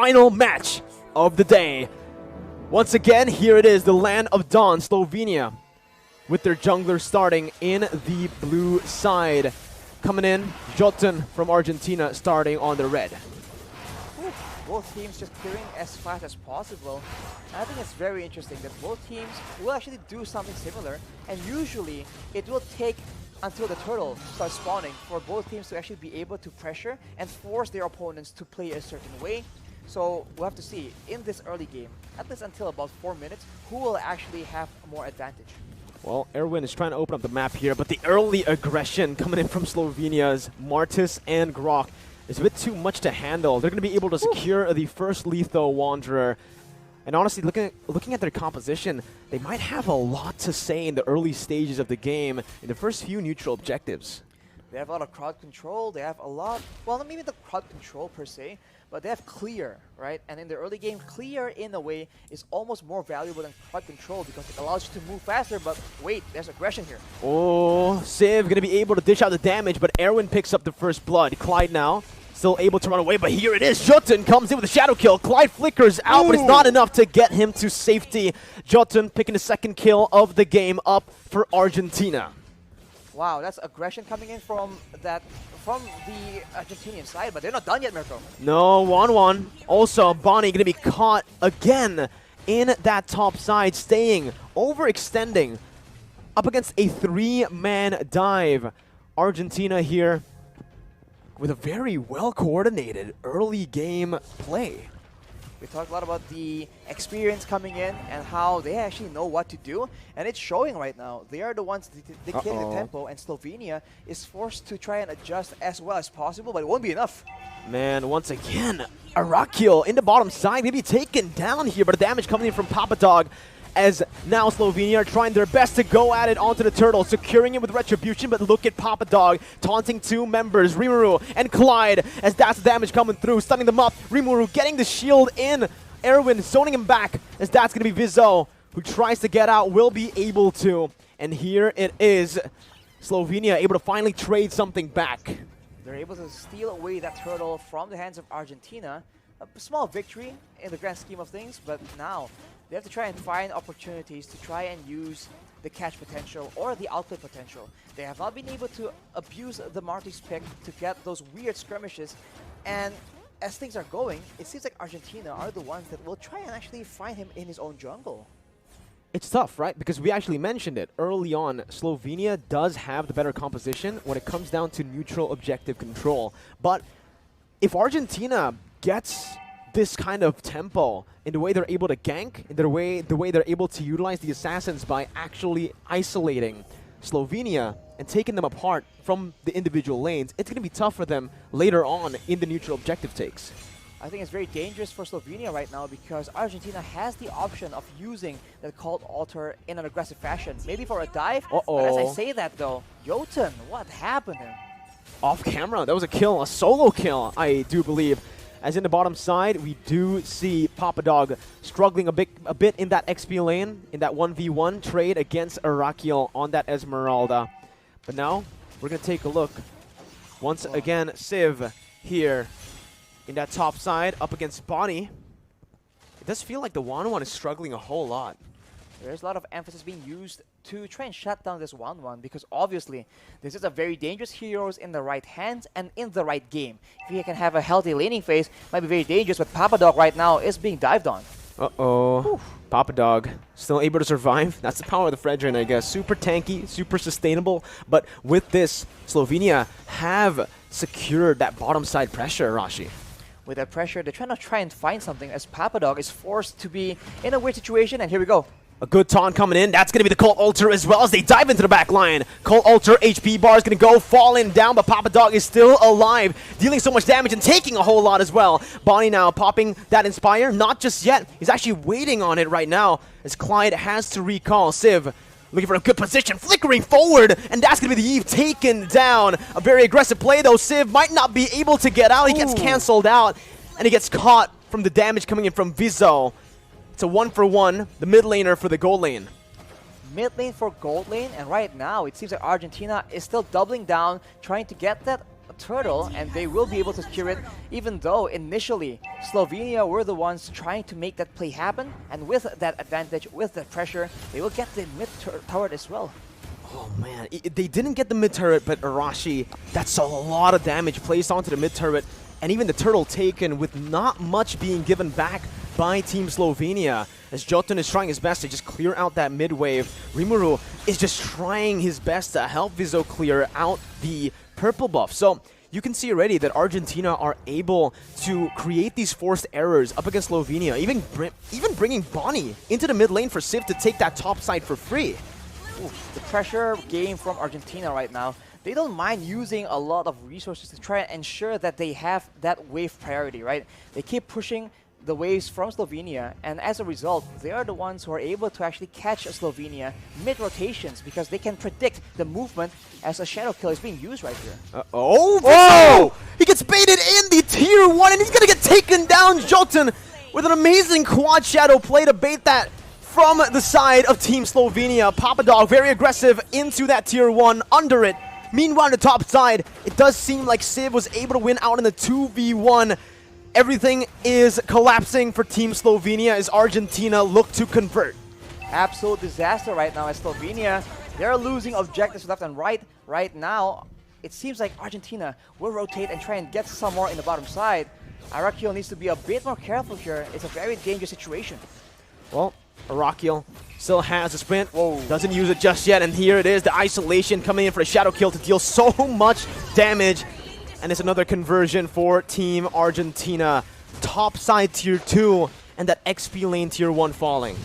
Final match of the day. Once again, here it is, the land of dawn, Slovenia, with their jungler starting in the blue side. Coming in, Jotun from Argentina starting on the red. Both teams just clearing as fast as possible. And I think it's very interesting that both teams will actually do something similar, and usually it will take until the turtle starts spawning for both teams to actually be able to pressure and force their opponents to play a certain way. So we'll have to see in this early game, at least until about 4 minutes, who will actually have more advantage. Well, Erwin is trying to open up the map here, but the early aggression coming in from Slovenia's Martis and Grok is a bit too much to handle. They're going to be able to secure the first lethal Wanderer. And honestly, looking at their composition, they might have a lot to say in the early stages of the game in the first few neutral objectives. They have a lot of crowd control, they have a lot, well, not maybe the crowd control per se, but they have clear, right? And in the early game, clear in a way is almost more valuable than crowd control because it allows you to move faster, but wait, there's aggression here. Oh, Civ going to be able to dish out the damage, but Erwin picks up the first blood. Clyde now still able to run away, but here it is. Jotun comes in with a shadow kill. Clyde flickers out, but it's not enough to get him to safety. Jotun picking the second kill of the game up for Argentina. Wow, that's aggression coming in from the Argentinian side, but they're not done yet, Mirko. No, 1-1. Also, Bonnie going to be caught again in that top side, staying, overextending, up against a 3-man dive. Argentina here with a very well-coordinated early game play. We talked a lot about the experience coming in and how they actually know what to do, and it's showing right now. They are the ones dictating the tempo, and Slovenia is forced to try and adjust as well as possible, but it won't be enough. Man, once again, Arakiel in the bottom side, maybe taken down here, but the damage coming in from Papadog, as now Slovenia are trying their best to go at it onto the turtle, securing it with Retribution, but look at Papadog taunting two members, Rimuru and Clyde, as that's the damage coming through, stunning them up. Rimuru getting the shield in, Erwin zoning him back, as that's going to be Vizo, who tries to get out, will be able to. And here it is, Slovenia able to finally trade something back. They're able to steal away that turtle from the hands of Argentina. A small victory in the grand scheme of things, but now they have to try and find opportunities to try and use the catch potential or the outplay potential. They have not been able to abuse the Marty's pick to get those weird skirmishes, and as things are going, it seems like Argentina are the ones that will try and actually find him in his own jungle. It's tough, right? Because we actually mentioned it early on. Slovenia does have the better composition when it comes down to neutral objective control. But if Argentina gets this kind of tempo in the way they're able to gank, in the way they're able to utilize the assassins by actually isolating Slovenia and taking them apart from the individual lanes, it's going to be tough for them later on in the neutral objective takes. I think it's very dangerous for Slovenia right now because Argentina has the option of using the Cult Altar in an aggressive fashion. Maybe for a dive, but as I say that though, Jotun, what happened there? Off camera, that was a kill, a solo kill, I do believe. As in the bottom side, we do see Papadog struggling a bit in that XP lane, in that 1v1 trade against Arakiel on that Esmeralda. But now, we're going to take a look. Once again, Civ here in that top side, up against Bonnie. It does feel like the 1-1 is struggling a whole lot. There's a lot of emphasis being used to try and shut down this 1-1 because obviously this is a very dangerous heroes in the right hands and in the right game. If he can have a healthy laning phase, it might be very dangerous, but Papadog right now is being dived on. Uh-oh. Papadog still able to survive. That's the power of the Fredrin, I guess. Super tanky, super sustainable, but with this, Slovenia have secured that bottom side pressure, Rashi. With that pressure, they're trying and find something as Papadog is forced to be in a weird situation, and here we go. A good taunt coming in. That's going to be the Cult Altar as well as they dive into the back line. Cult Altar HP bar is going to go falling down, but Papadog is still alive, dealing so much damage and taking a whole lot as well. Bonnie now popping that Inspire. Not just yet. He's actually waiting on it right now as Clyde has to recall. Civ looking for a good position, flickering forward, and that's going to be the Eve taken down. A very aggressive play though. Civ might not be able to get out. He gets canceled out, and he gets caught from the damage coming in from Vizo. It's a 1-for-1, the mid laner for the gold lane. Mid lane for gold lane, and right now it seems like Argentina is still doubling down, trying to get that turtle, and they will be able to secure it, even though initially Slovenia were the ones trying to make that play happen, and with that advantage, with that pressure, they will get the mid turret as well. Oh man, they didn't get the mid turret, but Arashi, that's a lot of damage placed onto the mid turret, and even the turtle taken with not much being given back by Team Slovenia, as Jotun is trying his best to just clear out that mid wave. Rimuru is just trying his best to help Viso clear out the purple buff. So you can see already that Argentina are able to create these forced errors up against Slovenia, even bringing Bonnie into the mid lane for Civ to take that top side for free. Ooh, the pressure game from Argentina right now, they don't mind using a lot of resources to try and ensure that they have that wave priority, right? They keep pushing the waves from Slovenia, and as a result, they are the ones who are able to actually catch Slovenia mid-rotations because they can predict the movement as a shadow kill is being used right here. Whoa! He gets baited in the tier 1, and he's gonna get taken down. Jotun with an amazing quad shadow play to bait that from the side of Team Slovenia. Papadog very aggressive into that tier 1, under it. Meanwhile, on the top side, it does seem like Civ was able to win out in the 2v1. Everything is collapsing for Team Slovenia as Argentina look to convert. Absolute disaster right now as Slovenia, they're losing objectives left and right. Right now, it seems like Argentina will rotate and try and get some more in the bottom side. Arakiel needs to be a bit more careful here. It's a very dangerous situation. Well, Arakiel still has a sprint. Whoa. Doesn't use it just yet, and here it is, the isolation coming in for a shadow kill to deal so much damage. And it's another conversion for Team Argentina. Top side tier 2 and that XP lane tier 1 falling.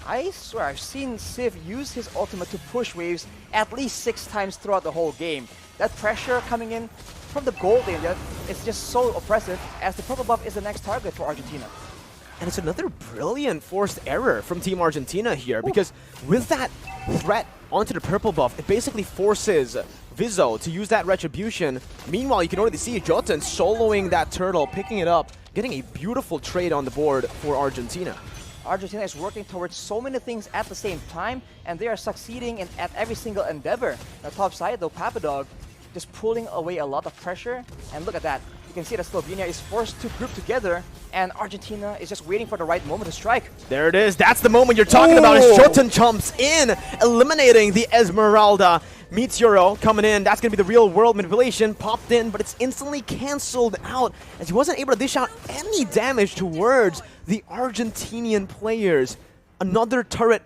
I swear, I've seen Civ use his ultimate to push waves at least 6 times throughout the whole game. That pressure coming in from the gold lane, it's just so oppressive as the purple buff is the next target for Argentina. And it's another brilliant forced error from Team Argentina here, because with that threat onto the purple buff, it basically forces Viso to use that retribution. Meanwhile, you can already see Jotun soloing that turtle, picking it up, getting a beautiful trade on the board for Argentina. Argentina is working towards so many things at the same time, and they are succeeding at every single endeavor. The top side, though, Papadog just pulling away a lot of pressure, and look at that. You can see that Slovenia is forced to group together, and Argentina is just waiting for the right moment to strike. There it is. That's the moment you're talking about as Jotun jumps in, eliminating the Esmeralda. Meteoro coming in. That's going to be the real world manipulation. Popped in, but it's instantly canceled out as he wasn't able to dish out any damage towards the Argentinian players. Another turret,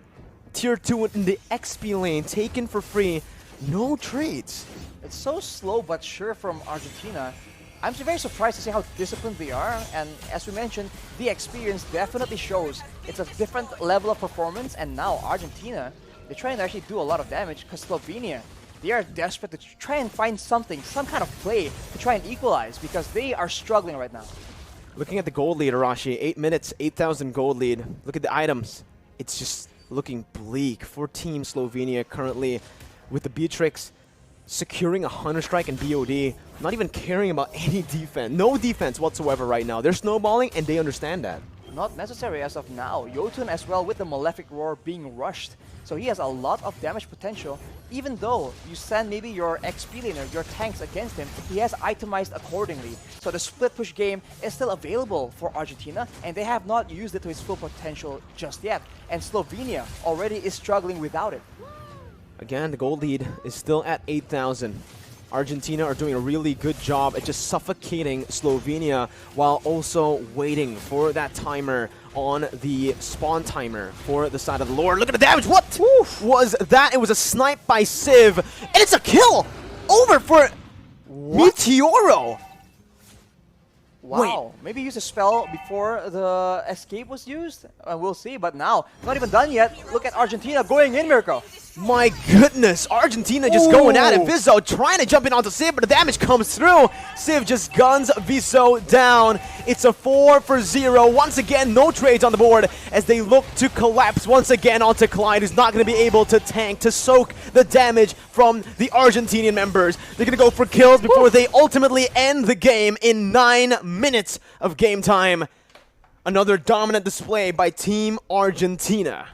tier 2 in the XP lane, taken for free. No trades. It's so slow but sure from Argentina. I'm very surprised to see how disciplined they are, and as we mentioned, the experience definitely shows. It's a different level of performance, and now Argentina, they're trying to actually do a lot of damage because Slovenia, they are desperate to try and find something, some kind of play to try and equalize because they are struggling right now. Looking at the gold lead, Arashi, 8 minutes, 8,000 gold lead. Look at the items. It's just looking bleak for Team Slovenia currently with the Beatrix securing a Hunter Strike and BOD, not even caring about any defense. No defense whatsoever right now. They're snowballing and they understand that. Not necessary as of now. Jotun as well with the Malefic Roar being rushed. So he has a lot of damage potential. Even though you send maybe your XP laner, your tanks against him, he has itemized accordingly. So the split push game is still available for Argentina, and they have not used it to its full potential just yet. And Slovenia already is struggling without it. Again, the gold lead is still at 8,000. Argentina are doing a really good job at just suffocating Slovenia while also waiting for that timer on the spawn timer for the side of the Lord. Look at the damage. What was that? It was a snipe by Civ, and it's a kill over for Meteoro. Wow, maybe use a spell before the escape was used? We'll see, but now, not even done yet. Look at Argentina going in, Mirko. My goodness, Argentina just going at it. Viso trying to jump in onto Civ, but the damage comes through. Civ just guns Viso down. It's a 4-0. Once again, no trades on the board as they look to collapse once again onto Clyde, who's not going to be able to tank, to soak the damage from the Argentinian members. They're going to go for kills before they ultimately end the game in 9 minutes of game time. Another dominant display by Team Argentina.